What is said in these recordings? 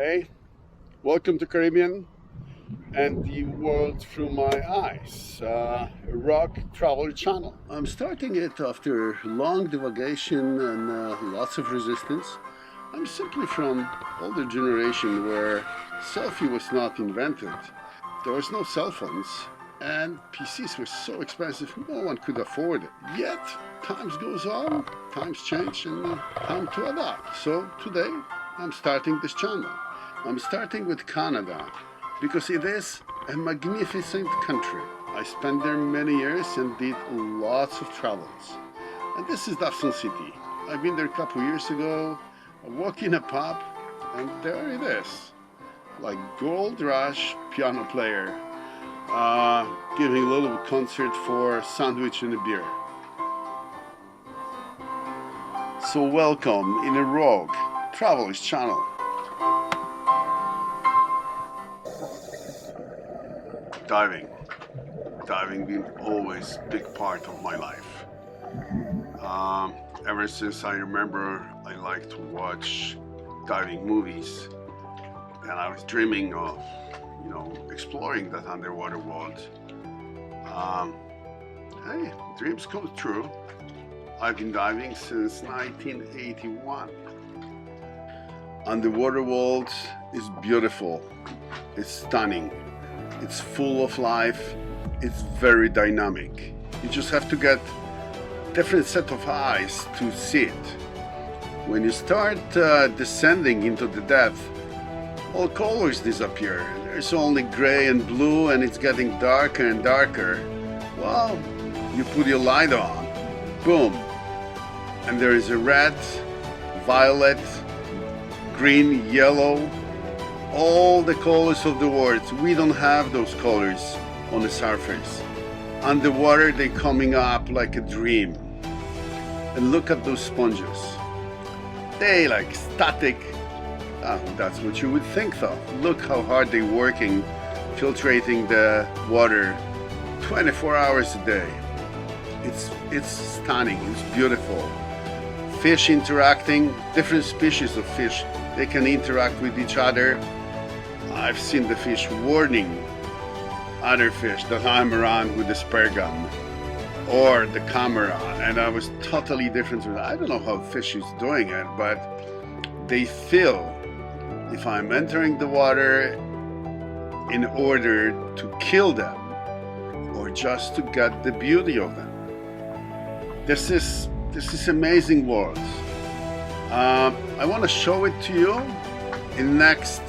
Hey, welcome to Caribbean and the world through my eyes, a rock travel channel. I'm starting it after long divagation and lots of resistance. I'm simply from older generation where selfie was not invented. There was no cell phones and PCs were so expensive no one could afford it. Yet times goes on, times change and time to adapt. So today I'm starting this channel. I'm starting with Canada because it is a magnificent country. I spent there many years and did lots of travels. And this is Dawson City. I've been there a couple years ago. I walk in a pub and there it is. Like Gold Rush piano player giving a little concert for a sandwich and a beer. So welcome in a Rogue Travelers channel. Diving been always a big part of my life. Ever since I remember, I like to watch diving movies, and I was dreaming of, exploring that underwater world. Hey, dreams come true. I've been diving since 1981. Underwater world is beautiful. It's stunning. It's full of life. It's very dynamic. You just have to get different set of eyes to see it. When you start descending into the depth, all colors disappear. There's only gray and blue, and it's getting darker and darker. Well, you put your light on, boom, and there is a red, violet, green, yellow, all the colors of the world. We don't have those colors on the surface. Underwater, they're coming up like a dream. And look at those sponges. They like static. That's what you would think though. Look how hard they're working, filtrating the water 24 hours a day. It's stunning, it's beautiful. Fish interacting, different species of fish, they can interact with each other. I've seen the fish warning other fish that I'm around with the spare gun or the camera, and I was totally different. I don't know how fish is doing it, but they feel if I'm entering the water in order to kill them or just to get the beauty of them. This is amazing world. I want to show it to you in next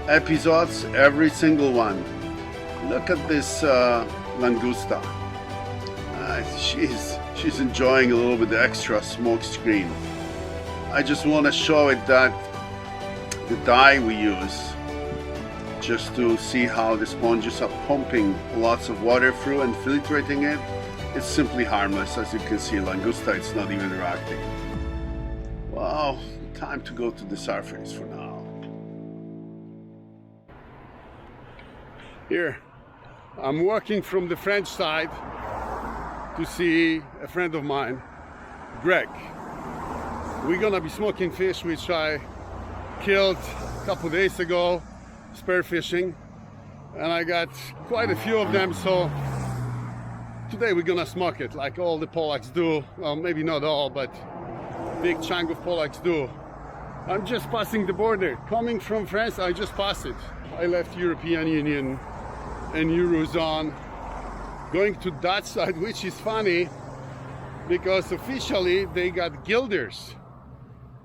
episodes, every single one. Look at this langosta. She's enjoying a little bit the extra smoke screen. I just want to show it that the dye we use, just to see how the sponges are pumping lots of water through and filtrating it, it's simply harmless. As you can see, langosta, it's not even reacting. Well, time to go to the surface for now. Here, I'm walking from the French side to see a friend of mine, Greg. We're gonna be smoking fish which I killed a couple days ago, spear fishing, and I got quite a few of them, so today we're gonna smoke it like all the pollacks do. Well, maybe not all, but big chunk of pollacks do. I'm just passing the border. Coming from France, I just passed it. I left European Union and Eurozone, going to Dutch side, which is funny because officially they got guilders,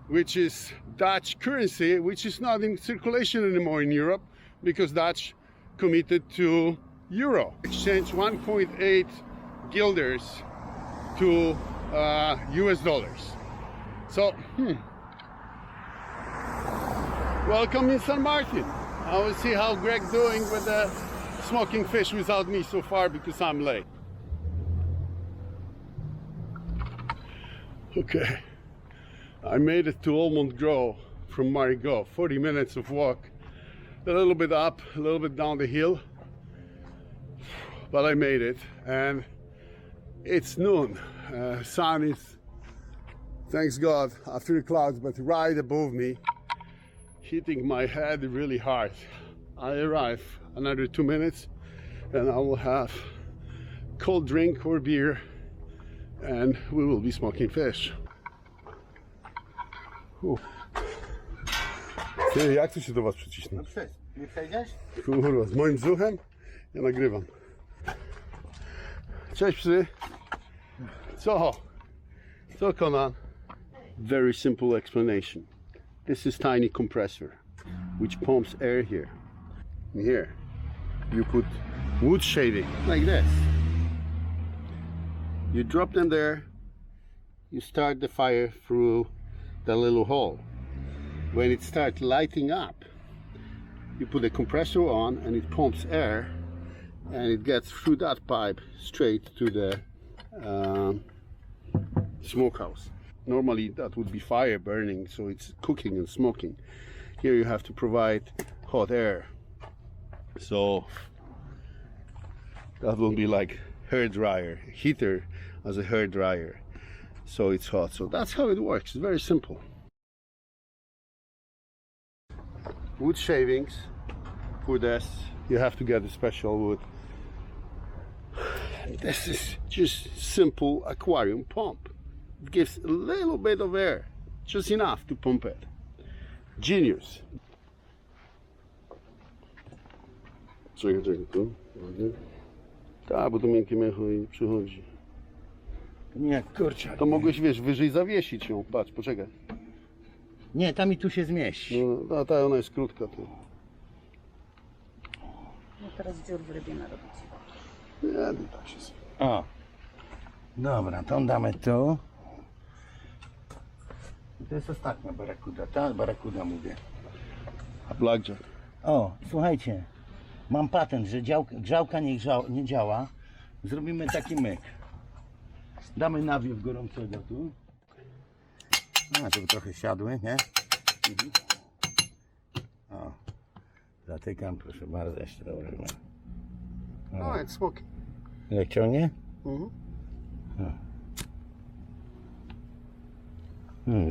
which is Dutch currency, which is not in circulation anymore in Europe because Dutch committed to euro. Exchange 1.8 guilders to US dollars. So, welcome in St. Martin. I will see how Greg doing with the smoking fish without me so far because I'm late. Okay, I made it to Almond Grove from Marigot. 40 minutes of walk, a little bit up, a little bit down the hill, but I made it, and it's noon. Sun is, thanks God, after the clouds, but right above me. hitting my head really hard. I arrive another 2 minutes and I will have cold drink or beer and we will be smoking fish. Ty, jak to się do was przycisnę? Nie przejdziesz? Kurwa, z moim brzuchem? Ja nagrywam. Cześć psy. Co? Co, Conan? Very simple explanation. This is tiny compressor which pumps air here. And here you put wood shaving like this. You drop them there. You start the fire through the little hole. When it starts lighting up, you put the compressor on and it pumps air and it gets through that pipe straight to the smokehouse. Normally that would be fire burning, so it's cooking and smoking. Here you have to provide hot air, so that will be like hair dryer, heater as a hair dryer, so it's hot. So that's how it works. It's very simple. Wood shavings. For this you have to get a special wood. This is just simple aquarium pump. It gives a little bit of air, just enough to pump it. Genius. Czekaj, tu. Tak, bo to miękkie mecho i przychodzi. Nie, kurczę. To mogłeś, wiesz, wyżej zawiesić ją. Patrz, poczekaj. Nie, tam i tu się zmieści. No, ta ona jest krótka. Tu. No teraz dziur w rybie narobić. Nie, nie da się. O. Dobra, tą damy tu. I to jest ostatnia barakuda. Ta barakuda mówię. A blackjack. O, słuchajcie. Mam patent, że grzałka nie działa. Zrobimy taki myk. Damy nawiew gorącego tu. A, żeby trochę siadły, nie? O. Zatykam, proszę bardzo, jeszcze dobrze. No, it's smoking. Jak ciągnie?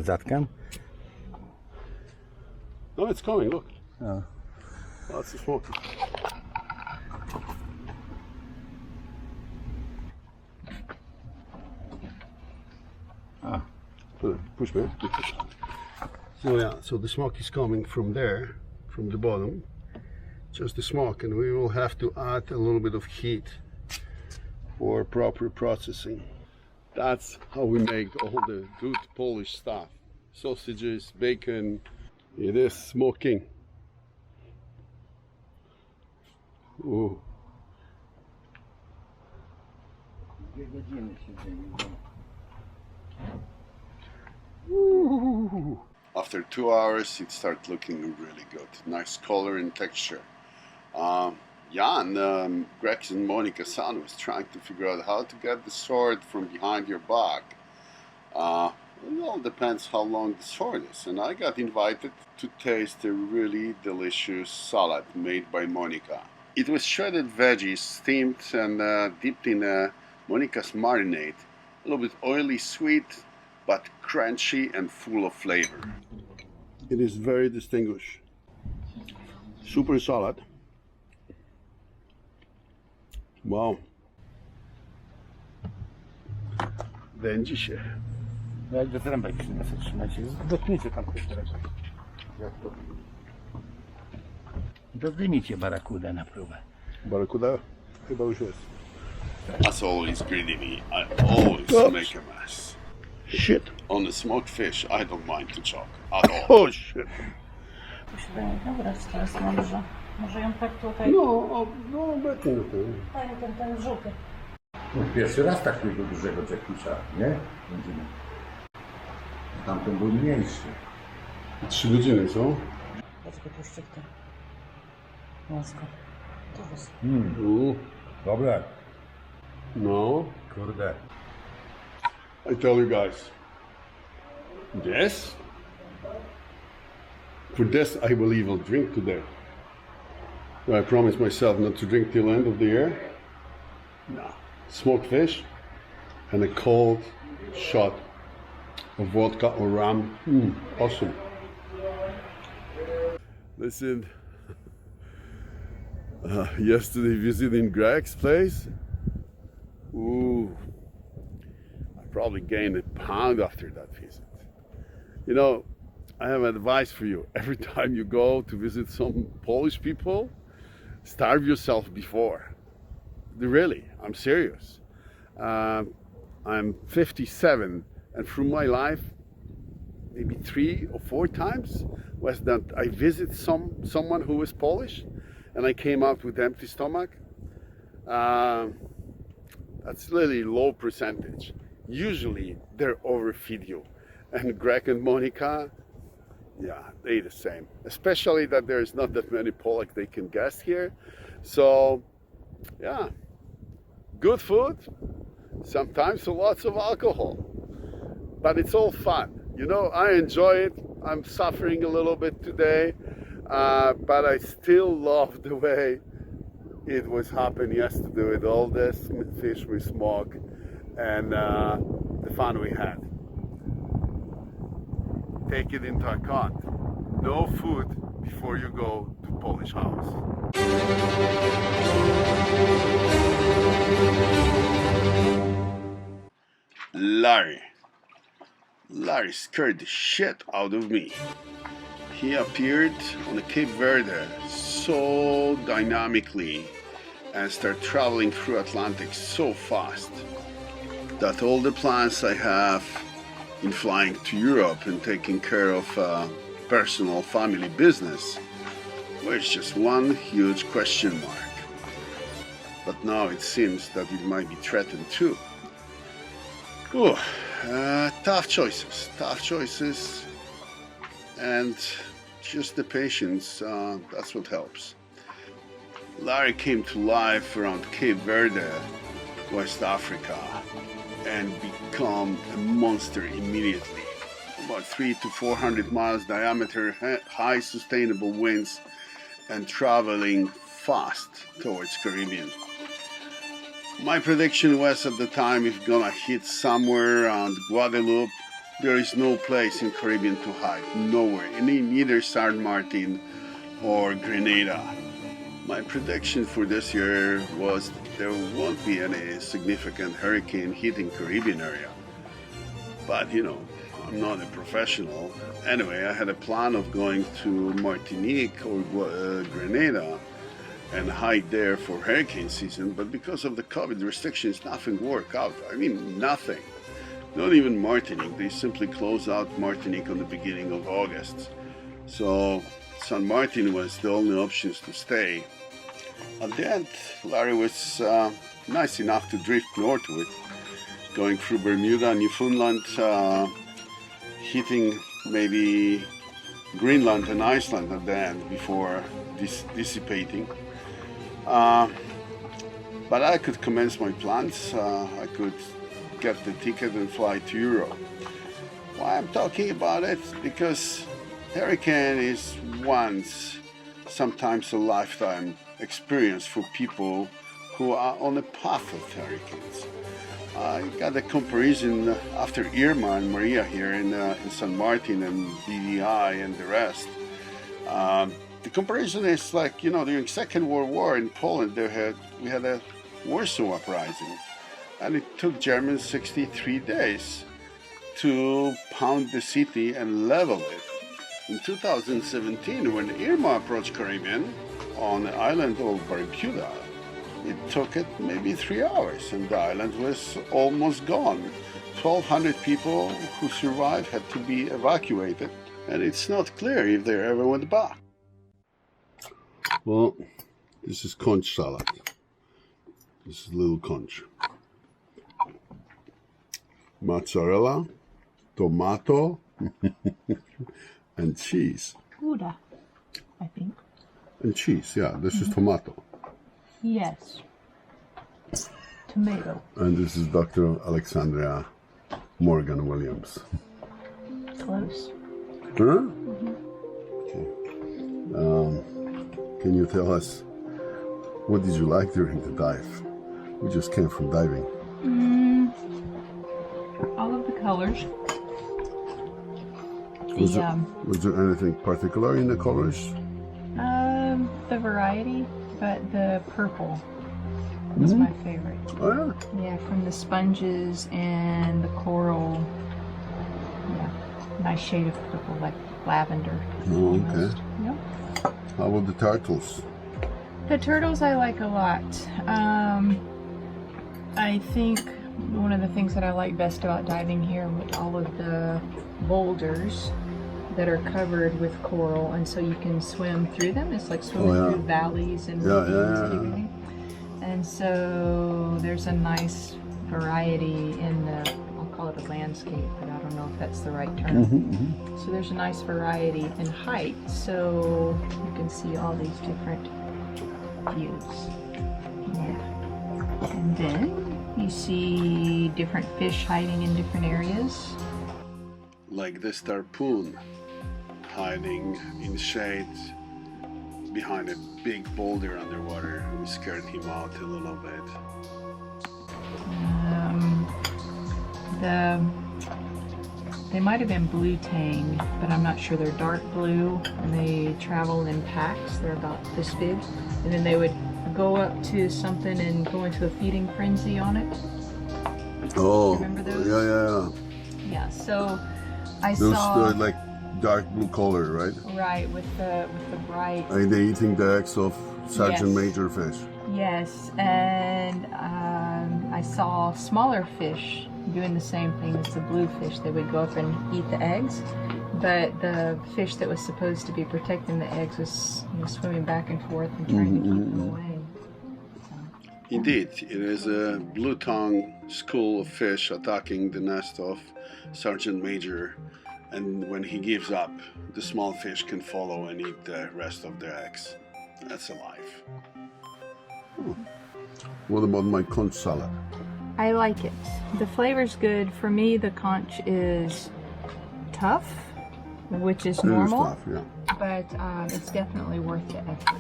Zatkam. No, it's coming, look. O. Lots of smoking. Push me. So yeah, so the smoke is coming from there, from the bottom. Just the smoke, and we will have to add a little bit of heat for proper processing. That's how we make all the good Polish stuff. Sausages, bacon. It is smoking. Ooh. 2 godziny siedzimy. After 2 hours, it started looking really good. Nice color and texture. Jan, Greg's and Monica's son was trying to figure out how to get the sword from behind your back. It all depends how long the sword is. And I got invited to taste a really delicious salad made by Monica. It was shredded veggies, steamed and dipped in Monica's marinade. A little bit oily, sweet, but crunchy and full of flavor. It is very distinguished. Super salad. Wow. Wędzi się. Jak do trębek przyniosę, trzymajcie. Dotknijcie tam ktoś rębek. Dozdejmijcie barakudę na próbę. Barakuda chyba już jest. As always, greedy me, I always make a mess. Shit. On the smoked fish, I don't mind to choke at all. Oh shit. To się da nie dobrać teraz może. Może ją tak tutaj... No, obecnie ten. Fajny ten żółty. Pierwszy raz takiego dużego jackusza, nie? Będziemy. Tamten był mniejszy. 3 godziny, co? Dlaczego tłuszczyk ten? Łasko. To jest. Dobre. No. Kurde. I tell you guys, this, for this I will even drink today. I promised myself not to drink till the end of the year. No. Smoked fish and a cold shot of vodka or rum. Awesome. Listen, yesterday visiting Greg's place. Ooh, I probably gained a pound after that visit. You know, I have advice for you. Every time you go to visit some Polish people, starve yourself before. Really, I'm serious. I'm 57, and through my life, maybe 3 or 4 times was that I visit someone who was Polish, and I came out with empty stomach. That's really low percentage. Usually they're overfeed you, and Greg and Monica, yeah, they the same. Especially that there's not that many Polak they can guest here, so yeah, good food. Sometimes lots of alcohol, but it's all fun. You know, I enjoy it. I'm suffering a little bit today, but I still love the way it was happening yesterday with all this fish we smoked and the fun we had. Take it into account. No food before you go to Polish house. Larry scared the shit out of me. He appeared on the Cape Verde so dynamically and started traveling through Atlantic so fast that all the plans I have in flying to Europe and taking care of personal family business was just one huge question mark. But now it seems that it might be threatened too. Ooh, tough choices, and just the patience, that's what helps. Larry came to life around Cape Verde, West Africa, and become a monster immediately. About 300 to 400 miles diameter, high sustainable winds, and traveling fast towards Caribbean. My prediction was at the time if gonna hit somewhere around Guadeloupe. There is no place in Caribbean to hide, nowhere, neither Saint Martin or Grenada. My prediction for this year was that there won't be any significant hurricane hitting Caribbean area. But you know, I'm not a professional. Anyway, I had a plan of going to Martinique or Grenada and hide there for hurricane season, but because of the COVID restrictions, nothing worked out. I mean, nothing. Not even Martinique. They simply closed out Martinique on the beginning of August. So Saint Martin was the only options to stay. At the end, Larry was nice enough to drift northward, going through Bermuda, Newfoundland, hitting maybe Greenland and Iceland at the end before dissipating. But I could commence my plans. I could get the ticket and fly to Europe. Why I'm talking about it? Because hurricane is once, sometimes a lifetime experience for people who are on the path of hurricanes. I got a comparison after Irma and Maria here in Saint Martin and BVI and the rest. The comparison is like, you know, during Second World War in Poland, we had a Warsaw uprising, and it took Germans 63 days to pound the city and level it. In 2017, when Irma approached Caribbean on the island of Barbuda, it took it maybe 3 hours, and the island was almost gone. 1,200 people who survived had to be evacuated, and it's not clear if they ever went back. Well, this is conch salad. This is little conch. Mozzarella, tomato, and cheese. Gouda, I think. And cheese, yeah. This is tomato. Yes. Tomato. And this is Dr. Alexandria Morgan Williams. Close. Huh? Okay. Can you tell us, what did you like during the dive? We just came from diving. All of the colors. Was there anything particular in the colors? the variety, but the purple is my favorite. Oh yeah. Yeah, from the sponges and the coral. Yeah, nice shade of purple, like lavender. Oh, okay. almost. Yep. How about the turtles? The turtles I like a lot. I think one of the things that I like best about diving here with all of the boulders that are covered with coral, and so you can swim through them. It's like swimming yeah. through valleys and Yeah, ravines yeah, yeah. typically. And so there's a nice variety in the, I'll call it a landscape, but I don't know if that's the right term. So there's a nice variety in height, so you can see all these different views. Yeah. And then you see different fish hiding in different areas. Like this harpoon hiding in shade behind a big boulder underwater. We scared him out a little bit. They might have been blue tang, but I'm not sure. They're dark blue, and they travel in packs. They're about this big, and then they would go up to something and go into a feeding frenzy on it. Oh, Remember those? yeah. Yeah. So I Those saw like dark blue color, right? right with the bright. Are they eating the eggs of Sergeant Yes. Major fish? Yes, and I saw smaller fish doing the same thing as the bluefish. They would go up and eat the eggs, but the fish that was supposed to be protecting the eggs was swimming back and forth and trying to keep them away. Indeed, it is a blue tongue school of fish attacking the nest of Sergeant Major, and when he gives up, the small fish can follow and eat the rest of the eggs. That's a life. What about my conch salad? I like it. The flavor's good. For me, the conch is tough, which is normal, Stuff, yeah. but it's definitely worth the effort.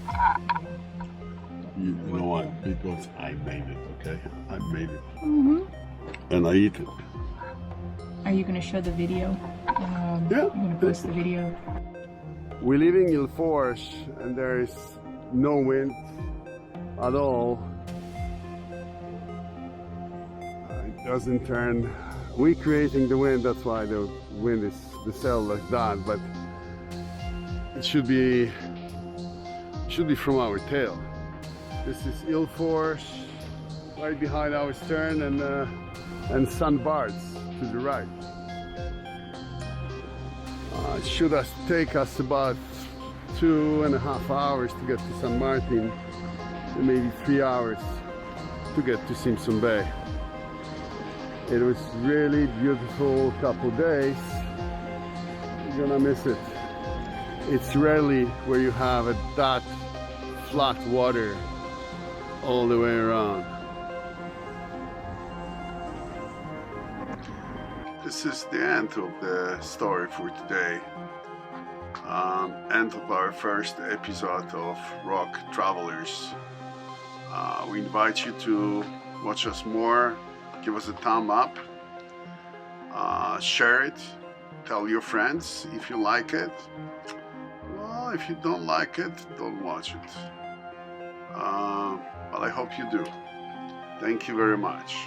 You know what? Because I made it, okay? I made it. Mm-hmm. And I eat it. Are you going to show the video? Yeah. I'm going to post the video. We live in Île Forge and there is no wind at all. It doesn't turn. We creating the wind, that's why the wind is the sail like that, but it should be from our tail. This is Île Forge right behind our stern, and St. Bart's to the right. It should take us about 2.5 hours to get to San Martin, and maybe 3 hours to get to Simpson Bay. It was really beautiful couple days. You're gonna miss it. It's rarely where you have that flat water all the way around. This is the end of the story for today. End of our first episode of Rock Travelers. We invite you to watch us more. Give us a thumb up. Share it. Tell your friends if you like it. Well, if you don't like it, don't watch it. But I hope you do. Thank you very much.